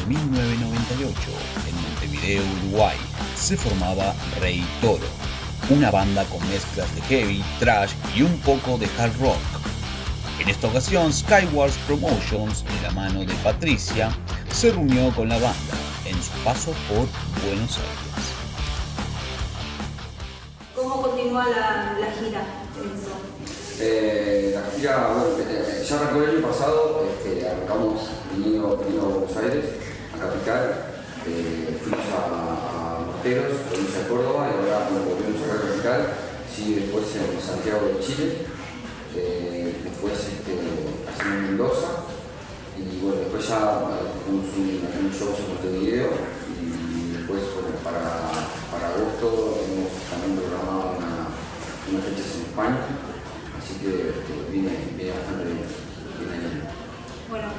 1998, en Montevideo, Uruguay, se formaba Rey Toro, una banda con mezclas de heavy, thrash y un poco de hard rock. En esta ocasión, Skywars Promotions, de la mano de Patricia, se reunió con la banda en su paso por Buenos Aires. ¿Cómo continúa la gira? La gira, bueno, ya arrancó el año pasado, arrancamos viniendo a Buenos Aires, a Capital, fuimos a Morteros, provincia de Córdoba, y ahora volvimos a Capital, sí, después en Santiago de Chile, después hacemos Mendoza, y bueno, después ya tuvimos un show en Montevideo, y después bueno, para agosto tenemos también programado unas fechas en España. Así que viene bastante bien. Bueno,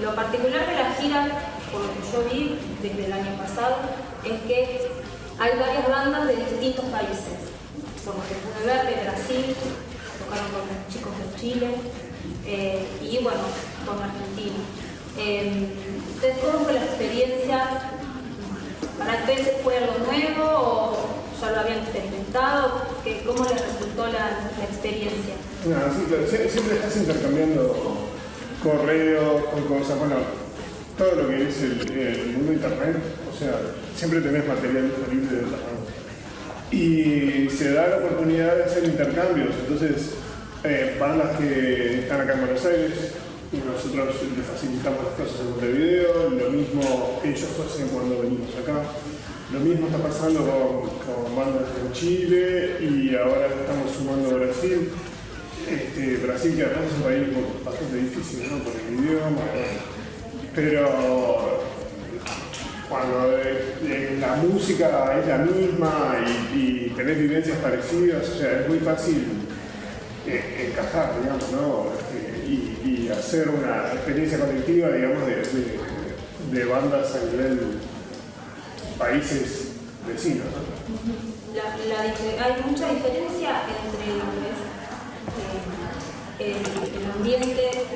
lo particular de la gira, por lo que yo vi desde el año pasado, es que hay varias bandas de distintos países. Por lo que pude ver, de Brasil, tocaron con los chicos de Chile y bueno, con Argentina. ¿Ustedes cómo fue la experiencia? ¿Para ustedes fue algo nuevo o ya lo habían experimentado? ¿Cómo les resultó la experiencia? No, sí, claro. Siempre estás intercambiando correos, cosas, bueno, todo lo que es el mundo de internet, o sea, siempre tenés material disponible de otra mano. Y se da la oportunidad de hacer intercambios, entonces bandas que están acá en Buenos Aires, y nosotros les facilitamos las cosas en Montevideo, lo mismo ellos hacen cuando venimos acá. Lo mismo está pasando con bandas en Chile y ahora estamos sumando Brasil. Brasil, que además es un país bastante difícil, ¿no? Por el idioma. Pero cuando la música es la misma y tenés vivencias parecidas, o sea, es muy fácil encajar, digamos, ¿no? Y hacer una experiencia colectiva, digamos, de bandas a nivel países vecinos, ¿no? Hay mucha diferencia entre lo que es el ambiente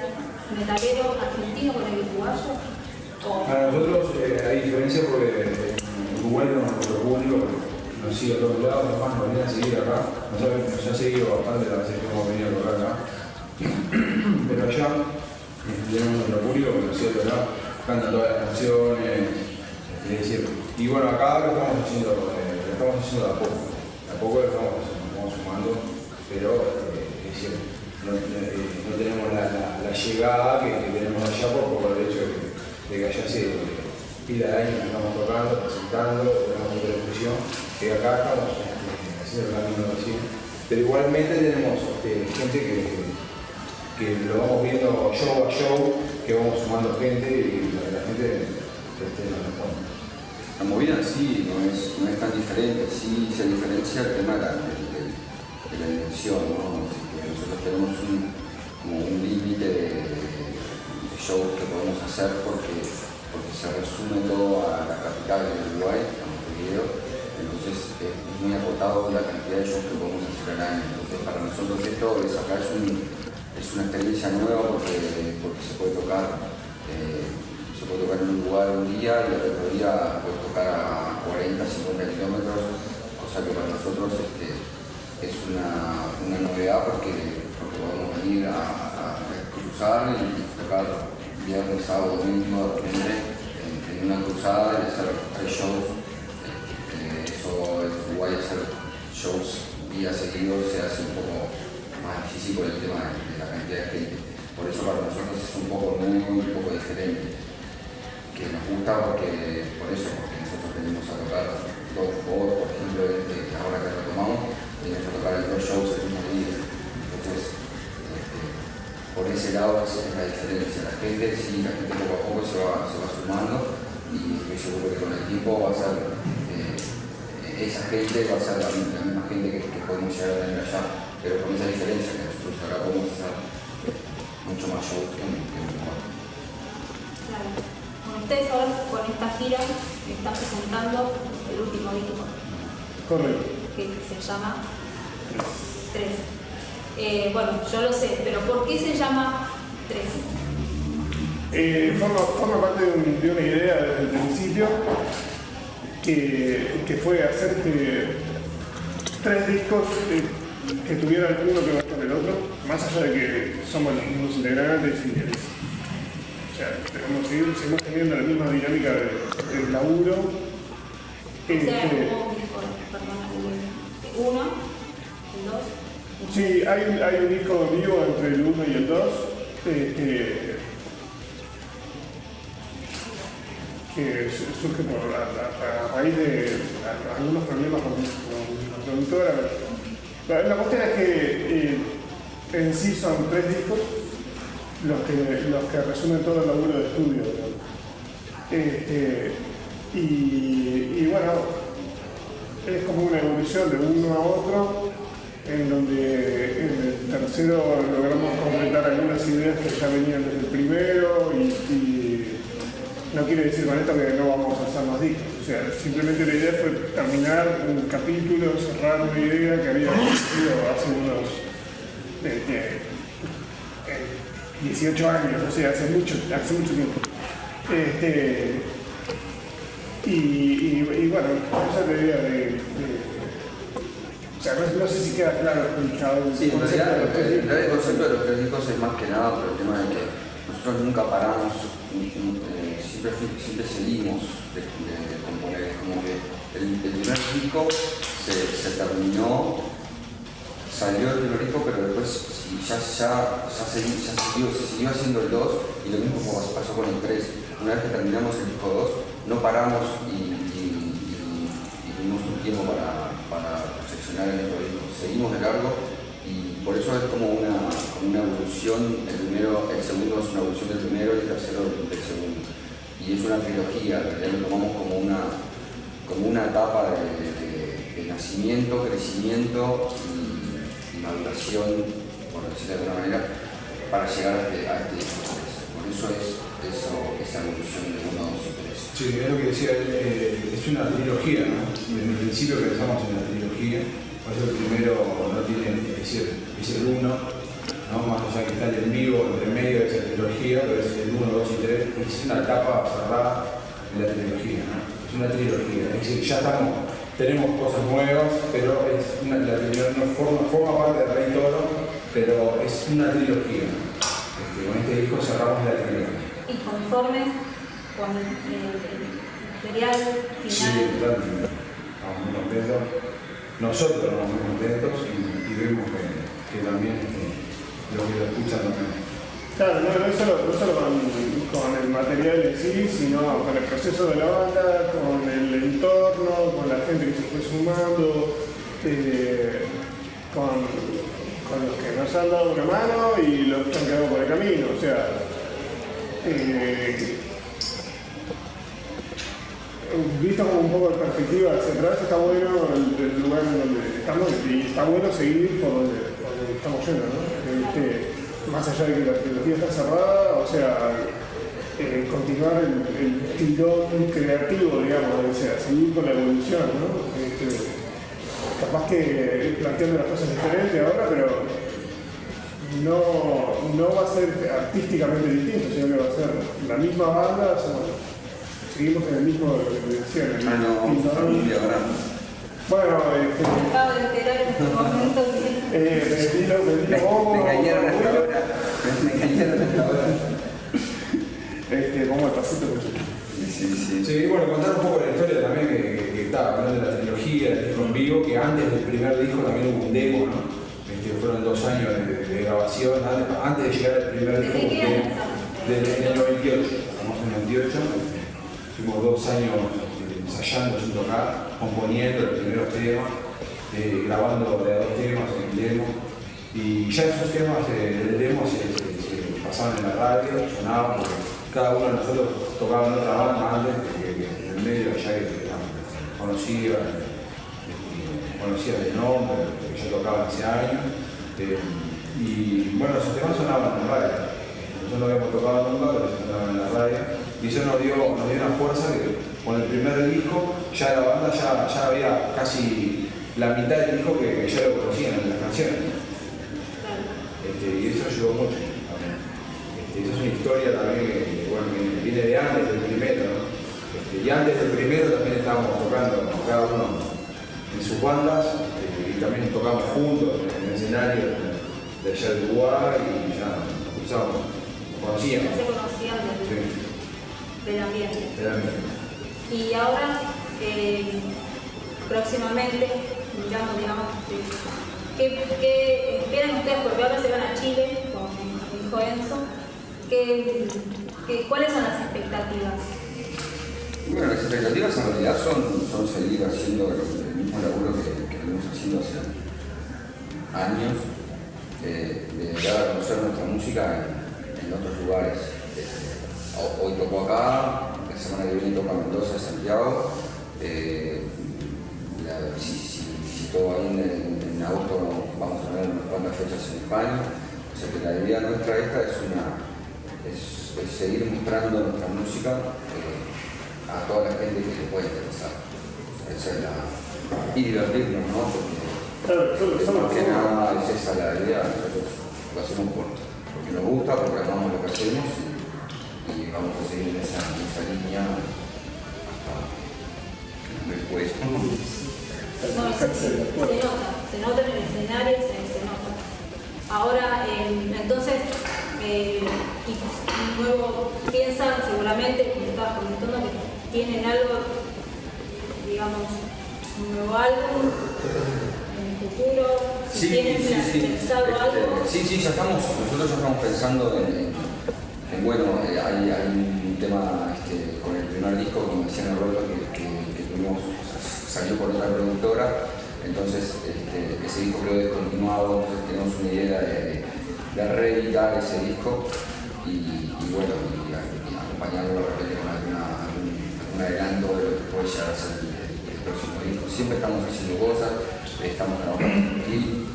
metalero argentino con el uruguayo. Para nosotros hay diferencia porque en Uruguay nuestro público nos sigue a todos lados, además nos vienen a seguir acá, nos ha seguido bastante las veces que hemos venido a tocar acá. Pero allá tenemos nuestro público que nos sigue a todos lados, cantan todas las canciones. Es decir, y bueno, acá lo estamos haciendo de a poco lo estamos sumando, pero es decir, no tenemos la llegada que tenemos allá por el hecho de que allá se pila de años estamos tocando, presentando, tenemos mucha difusión, que acá estamos haciendo el camino recién, pero igualmente tenemos gente que lo vamos viendo show a show, que vamos sumando gente y la gente nos responde. La movida en sí no es tan diferente, sí se diferencia el tema de la dimensión, ¿no? Nosotros tenemos un límite de shows que podemos hacer porque se resume todo a la capital del Uruguay, a Montevideo, entonces es muy acotado la cantidad de shows que podemos hacer al año. Entonces para nosotros esto es una experiencia nueva porque se puede tocar. Se puede tocar en un lugar un día y el otro día puedes tocar a 40, 50 kilómetros, cosa que para nosotros es una novedad porque podemos venir a cruzar y tocar viernes, sábado, domingo, de repente en una cruzada y hacer 3 shows. Eso en Uruguay, hacer shows días seguidos se hace un poco más difícil por el tema de la cantidad de gente. Por eso para nosotros es un poco nuevo y un poco diferente. Que nos gusta porque nosotros venimos a tocar 2 por ejemplo, ahora que retomamos, venimos a tocar 2 shows el mismo día. Entonces, por ese lado es la diferencia. La gente poco a poco se va sumando y estoy seguro que con el tiempo va a ser, esa gente va a ser la misma gente que podemos llegar a tener allá, pero con esa diferencia que nosotros acá podemos hacer mucho más shows que en Uruguay. Claro. Ustedes ahora con esta gira están presentando el último disco. Correcto. Que se llama 3. Bueno, yo lo sé, pero ¿por qué se llama 3? Forma parte de una idea que fue hacer tres discos que tuvieran uno que ver con el otro, más allá de que somos los mismos integrantes y o sea, seguimos teniendo la misma dinámica del laburo. O sea, como disco, perdón, el 1, el 2. Sí, hay un disco vivo entre el 1 y el 2 que surge a raíz de algunos problemas con la productora. La cuestión es que en sí son 3 discos los que resumen todo el laburo de estudio. Y bueno, es como una evolución de uno a otro, en donde en el tercero logramos completar algunas ideas que ya venían desde el primero y no quiere decir con esto que no vamos a hacer más discos, o sea, simplemente la idea fue terminar un capítulo, cerrar una idea que había surgido hace unos 18 años, o sea, hace mucho tiempo. Y bueno, esa es la idea o sea, no sé si queda claro explicado. Sí, en realidad el concepto de los 3 discos es más que nada por el tema de que nosotros nunca paramos, siempre seguimos de componer. Como que el primer disco se terminó, salió el primer disco, pero después se siguió haciendo el 2 y lo mismo como pasó con el 3. Una vez que terminamos el disco 2, no paramos y tuvimos un tiempo para seccionar el otro disco. Seguimos de largo y por eso es como una evolución. El segundo es una evolución del primero y el tercero del segundo. Y es una trilogía, en realidad lo tomamos como una etapa de nacimiento, crecimiento y maduración, por decirlo de alguna manera, para llegar a este disco 3. Por eso esa evolución de 1, 2 y 3. Sí, es lo que decía él, es una trilogía, ¿no? Desde el principio pensamos en la trilogía, por eso el primero no tiene, es el 1, ¿no? Más allá que está el en vivo, entre medio de esa trilogía, pero es el 1, 2 y 3, es una etapa cerrada en la trilogía, ¿no? Es una trilogía, es decir, ya tenemos cosas nuevas, pero la trilogía no forma parte del Rey Toro, pero es una trilogía, ¿no? Con este disco cerramos la trilogía. ¿Y conformes con el material final? Sí, totalmente. Estamos muy contentos. Nosotros estamos muy contentos y vemos que también los que lo escuchan también. Claro, no solo con el material en sí, sino con el proceso de la banda, con el entorno, con la gente que se fue sumando, con los que nos han dado una mano y los que han quedado por el camino. O sea, visto como un poco de perspectiva hacia atrás, está bueno el lugar en donde estamos y está bueno seguir por donde estamos yendo, ¿no? Más allá de que la trilogía está cerrada, o sea, continuar el tirón creativo, digamos, o sea, seguir con la evolución, ¿no? Capaz que planteando las cosas diferentes ahora, pero no va a ser artísticamente distinto, sino que va a ser la misma banda, o sea, seguimos en el mismo, familia grande. Bueno, acabo de enterar en este momento que... Me engañaron hasta ahora. Vamos al pasito. Sí, bueno, contar un poco la historia también que está hablando de la trilogía, del disco en vivo, que antes del primer disco también hubo un demo, ¿no? Fueron 2 años de grabación, antes de llegar al primer disco, desde el 98, estamos en el 98, fuimos 2 años ensayando sin tocar, componiendo los primeros temas, grabando de 2 temas en el demo, y ya esos temas del demo se pasaban en la radio, sonaban, porque cada uno de nosotros tocaba en otra banda antes, que en el medio ya conocía el nombre, que yo tocaba hace años, y bueno, esos temas sonaban en la radio. Nosotros no habíamos tocado nunca, pero sonaban en la radio, y eso nos dio una fuerza que con el primer disco ya la banda ya había casi la mitad del disco que ya lo conocían en las canciones. Y eso ayudó mucho también. Esa es una historia también que viene de antes del primero, ¿no? Y antes del primero también estábamos tocando cada uno en sus bandas y también tocamos juntos en el escenario de allá de Uruguay y ya nos cruzábamos, nos conocíamos. Ya se conocían del ambiente. Y ahora, próximamente, digamos, ¿qué esperan ustedes? Porque ahora se van a Chile, como dijo Enzo. ¿Cuáles son las expectativas? Bueno, las expectativas en realidad son seguir haciendo el mismo laburo que venimos haciendo hace años, de dar a conocer nuestra música en otros lugares. Hoy tocó acá, la semana que viene toca Mendoza, Santiago. Si todo va bien en agosto vamos a tener unas cuantas fechas en España. O sea que la idea nuestra es seguir mostrando nuestra música a toda la gente que le pueda interesar. Y divertirnos, ¿no? Porque más que nada es esa la idea, nosotros lo hacemos porque nos gusta, porque amamos lo que hacemos y vamos a seguir en esa línea después. No, se nota en el escenario, se nota. Ahora, entonces, luego piensan seguramente, como estabas comentando, que tienen algo, digamos, un nuevo álbum en el futuro, si tienen pensado algo. Sí, nosotros ya estamos pensando en bueno, hay un tema con el primer disco, como decía Roberto, que tuvimos, salió por otra productora, entonces ese disco quedó descontinuado, entonces tenemos una idea de reeditar ese disco y bueno, y acompañarlo de repente con algún adelanto de lo que puede llegar a ser el próximo disco. Siempre estamos haciendo cosas, estamos trabajando en un clip,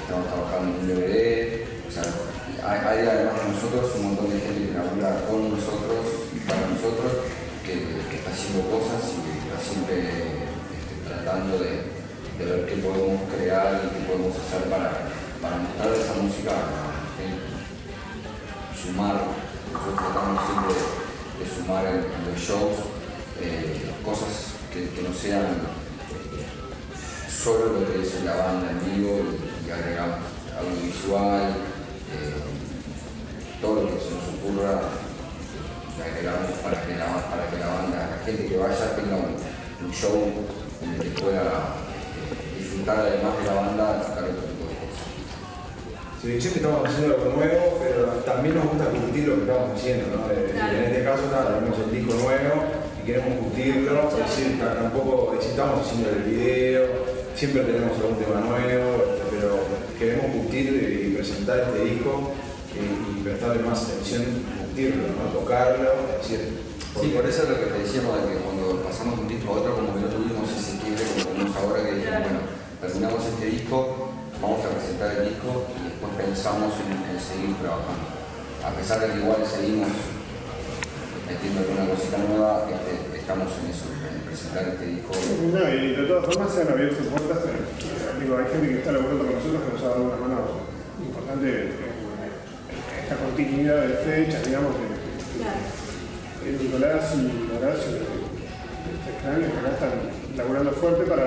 estamos trabajando en un DVD, o sea, hay además de nosotros un montón de gente que labura con nosotros y para nosotros, que está haciendo cosas y que está siempre tratando de ver qué podemos crear y qué podemos hacer para mostrar esa música, sumar. Nosotros tratamos siempre de sumar en los shows cosas que no sean solo lo que es la banda en vivo y agregamos audiovisual, todo lo que se nos ocurra agregamos para que la banda, la gente que vaya tenga un show en el que pueda disfrutar además de la banda, disfrutar otro tipo de cosas. Sí, siempre estamos haciendo algo nuevo, pero también nos gusta curtir lo que estamos haciendo, ¿no? En este caso tenemos el disco nuevo y queremos curtirlo, es decir, tampoco estamos haciendo el video, siempre tenemos algún tema nuevo, pero queremos curtir y presentar este disco y prestarle más atención, curtirlo, ¿no? Tocarlo, es decir. Sí, por eso es lo que te decíamos, de que cuando pasamos de un disco a otro, como que no tuvimos ese quiebre como tenemos ahora, que dijimos, bueno, terminamos este disco, vamos a presentar el disco y después pensamos en seguir trabajando. A pesar de que igual seguimos metiendo alguna cosita nueva, estamos en eso, en presentar este disco. No, y de todas formas se han abierto puertas. Digo, hay gente que está laburando con nosotros que nos ha dado una mano importante en esta continuidad de fechas, digamos, Nicolás y Horacio, acá están laburando fuerte para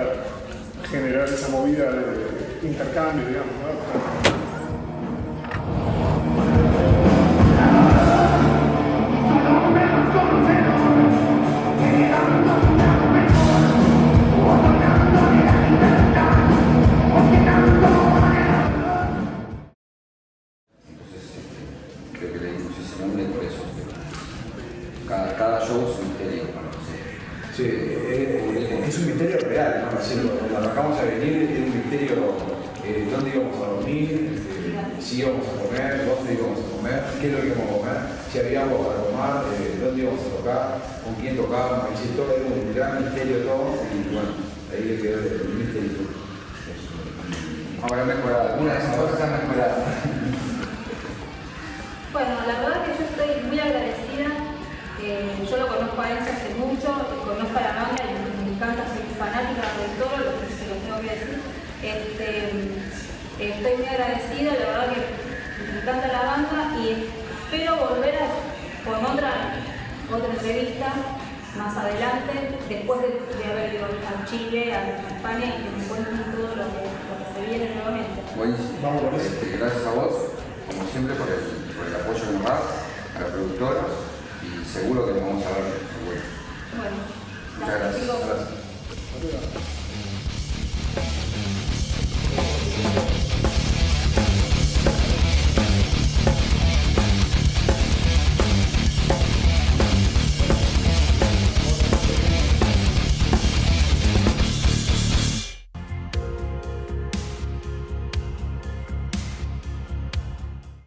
generar esa movida de intercambio, digamos, ¿no? Cada show es un misterio para nosotros. Sí, es un misterio real, ¿no? Así, cuando arrancamos a venir es un misterio dónde íbamos a dormir, si íbamos a comer, dónde íbamos a comer, qué es lo que íbamos a comer, si había algo para tomar, dónde íbamos a tocar, con quién tocábamos, y todo era un gran misterio todo, y bueno, ahí le quedó el misterio. Ahora mejorado, algunas de esas cosas han mejorado. Bueno, la verdad que yo estoy muy agradecida. Yo lo conozco a Enzo hace mucho, conozco a la banda y me encanta, soy fanática de todo lo que se lo tengo que decir. Estoy muy agradecida, la verdad que me encanta la banda y espero volver con otra entrevista más adelante, después de haber ido a Chile, a España, y que me cuenten todo lo que se viene nuevamente. Buenísimo. Vamos con eso. Gracias a vos, como siempre, por el apoyo que nos das, a las productoras, y seguro que nos vamos a ver. Bueno, Bueno, muchas gracias. chicos.